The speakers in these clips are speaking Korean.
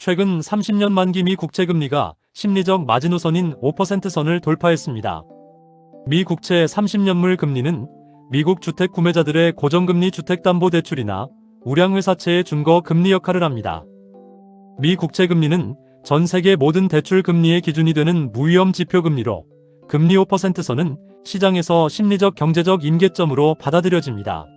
최근 30년 만기 미 국채금리가 심리적 마지노선인 5% 선을 돌파했습니다. 미 국채 30년물 금리는 미국 주택 구매자들의 고정금리 주택담보대출이나 우량회사채의 준거 금리 역할을 합니다. 미 국채금리는 전 세계 모든 대출 금리의 기준이 되는 무위험 지표금리로 금리 5% 선은 시장에서 심리적 경제적 임계점으로 받아들여집니다.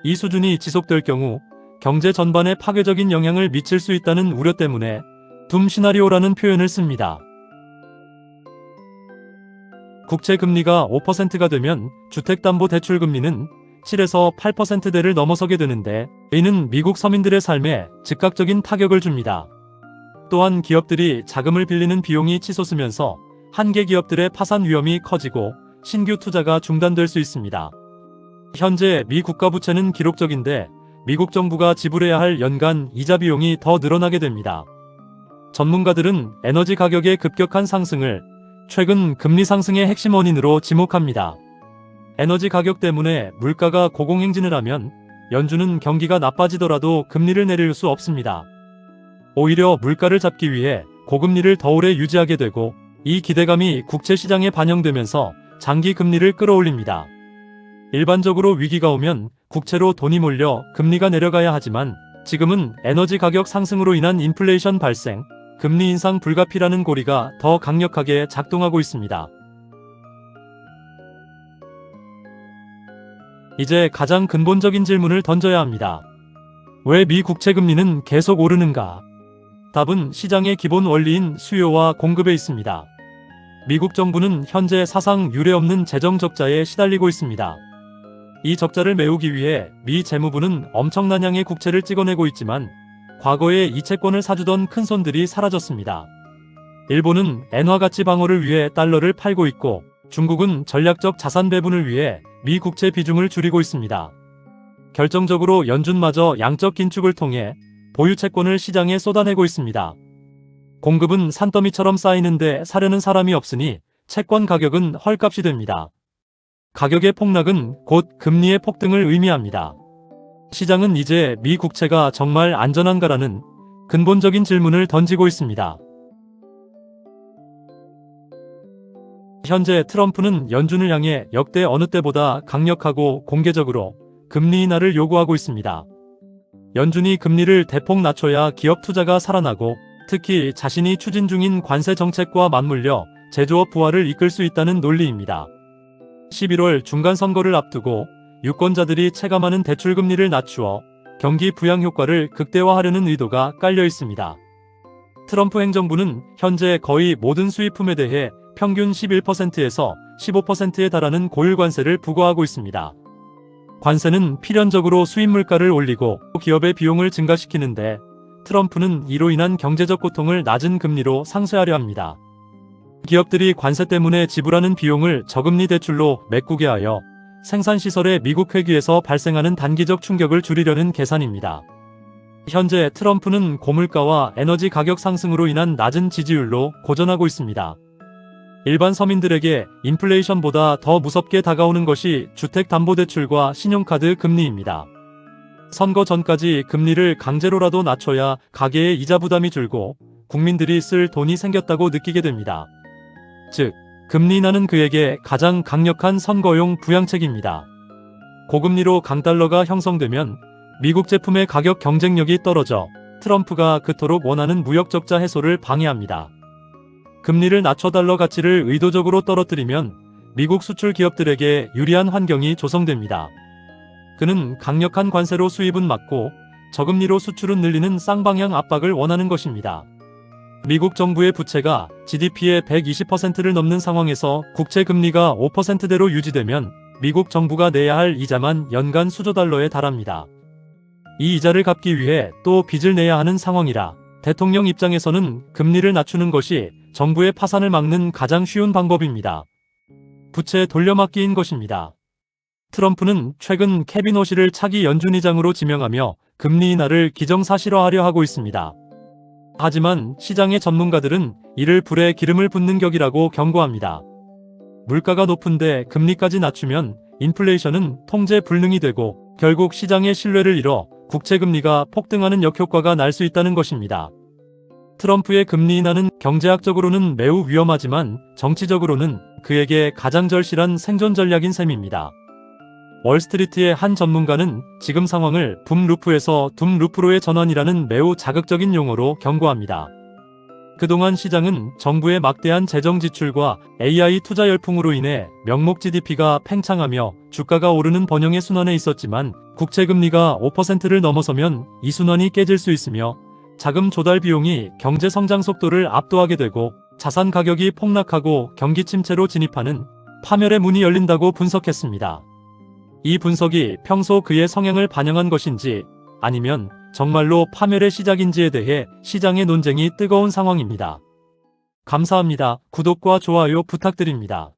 이 수준이 지속될 경우 경제 전반에 파괴적인 영향을 미칠 수 있다는 우려 때문에 둠 시나리오라는 표현을 씁니다. 국채금리가 5%가 되면 주택담보대출금리는 7에서 8%대를 넘어서게 되는데 이는 미국 서민들의 삶에 즉각적인 타격을 줍니다. 또한 기업들이 자금을 빌리는 비용이 치솟으면서 한계 기업들의 파산 위험이 커지고 신규 투자가 중단될 수 있습니다. 현재 미 국가부채는 기록적인데 미국 정부가 지불해야 할 연간 이자 비용이 더 늘어나게 됩니다. 전문가들은 에너지 가격의 급격한 상승을 최근 금리 상승의 핵심 원인으로 지목합니다. 에너지 가격 때문에 물가가 고공행진을 하면 연준은 경기가 나빠지더라도 금리를 내릴 수 없습니다. 오히려 물가를 잡기 위해 고금리를 더 오래 유지하게 되고 이 기대감이 국채 시장에 반영되면서 장기 금리를 끌어올립니다. 일반적으로 위기가 오면 국채로 돈이 몰려 금리가 내려가야 하지만 지금은 에너지 가격 상승으로 인한 인플레이션 발생, 금리 인상 불가피라는 고리가 더 강력하게 작동하고 있습니다. 이제 가장 근본적인 질문을 던져야 합니다. 왜 미 국채 금리는 계속 오르는가? 답은 시장의 기본 원리인 수요와 공급에 있습니다. 미국 정부는 현재 사상 유례없는 재정 적자에 시달리고 있습니다. 이 적자를 메우기 위해 미 재무부는 엄청난 양의 국채를 찍어내고 있지만 과거에 이 채권을 사주던 큰손들이 사라졌습니다. 일본은 엔화 가치 방어를 위해 달러를 팔고 있고 중국은 전략적 자산 배분을 위해 미 국채 비중을 줄이고 있습니다. 결정적으로 연준마저 양적 긴축을 통해 보유 채권을 시장에 쏟아내고 있습니다. 공급은 산더미처럼 쌓이는데 사려는 사람이 없으니 채권 가격은 헐값이 됩니다. 가격의 폭락은 곧 금리의 폭등을 의미합니다. 시장은 이제 미 국채가 정말 안전한가라는 근본적인 질문을 던지고 있습니다. 현재 트럼프는 연준을 향해 역대 어느 때보다 강력하고 공개적으로 금리 인하를 요구하고 있습니다. 연준이 금리를 대폭 낮춰야 기업 투자가 살아나고 특히 자신이 추진 중인 관세 정책과 맞물려 제조업 부활을 이끌 수 있다는 논리입니다. 11월 중간선거를 앞두고 유권자들이 체감하는 대출금리를 낮추어 경기 부양 효과를 극대화하려는 의도가 깔려 있습니다. 트럼프 행정부는 현재 거의 모든 수입품에 대해 평균 11%에서 15%에 달하는 고율 관세를 부과하고 있습니다. 관세는 필연적으로 수입 물가를 올리고 기업의 비용을 증가시키는데 트럼프는 이로 인한 경제적 고통을 낮은 금리로 상쇄하려 합니다. 기업들이 관세 때문에 지불하는 비용을 저금리 대출로 메꾸게 하여 생산시설의 미국 회귀에서 발생하는 단기적 충격을 줄이려는 계산입니다. 현재 트럼프는 고물가와 에너지 가격 상승으로 인한 낮은 지지율로 고전하고 있습니다. 일반 서민들에게 인플레이션보다 더 무섭게 다가오는 것이 주택담보대출과 신용카드 금리입니다. 선거 전까지 금리를 강제로라도 낮춰야 가계의 이자 부담이 줄고 국민들이 쓸 돈이 생겼다고 느끼게 됩니다. 즉, 금리 인하는 그에게 가장 강력한 선거용 부양책입니다. 고금리로 강달러가 형성되면 미국 제품의 가격 경쟁력이 떨어져 트럼프가 그토록 원하는 무역 적자 해소를 방해합니다. 금리를 낮춰 달러 가치를 의도적으로 떨어뜨리면 미국 수출 기업들에게 유리한 환경이 조성됩니다. 그는 강력한 관세로 수입은 막고 저금리로 수출은 늘리는 쌍방향 압박을 원하는 것입니다. 미국 정부의 부채가 GDP의 120%를 넘는 상황에서 국채 금리가 5%대로 유지되면 미국 정부가 내야 할 이자만 연간 수조 달러에 달합니다. 이 이자를 갚기 위해 또 빚을 내야 하는 상황이라 대통령 입장에서는 금리를 낮추는 것이 정부의 파산을 막는 가장 쉬운 방법입니다. 부채 돌려막기인 것입니다. 트럼프는 최근 케빈 호시를 차기 연준의장으로 지명하며 금리 인하를 기정사실화하려 하고 있습니다. 하지만 시장의 전문가들은 이를 불에 기름을 붓는 격이라고 경고합니다. 물가가 높은데 금리까지 낮추면 인플레이션은 통제 불능이 되고 결국 시장의 신뢰를 잃어 국채금리가 폭등하는 역효과가 날 수 있다는 것입니다. 트럼프의 금리 인하는 경제학적으로는 매우 위험하지만 정치적으로는 그에게 가장 절실한 생존 전략인 셈입니다. 월스트리트의 한 전문가는 지금 상황을 붐 루프에서 둠 루프로의 전환이라는 매우 자극적인 용어로 경고합니다. 그동안 시장은 정부의 막대한 재정 지출과 AI 투자 열풍으로 인해 명목 GDP가 팽창하며 주가가 오르는 번영의 순환에 있었지만 국채금리가 5%를 넘어서면 이 순환이 깨질 수 있으며 자금 조달 비용이 경제 성장 속도를 압도하게 되고 자산 가격이 폭락하고 경기 침체로 진입하는 파멸의 문이 열린다고 분석했습니다. 이 분석이 평소 그의 성향을 반영한 것인지 아니면 정말로 파멸의 시작인지에 대해 시장의 논쟁이 뜨거운 상황입니다. 감사합니다. 구독과 좋아요 부탁드립니다.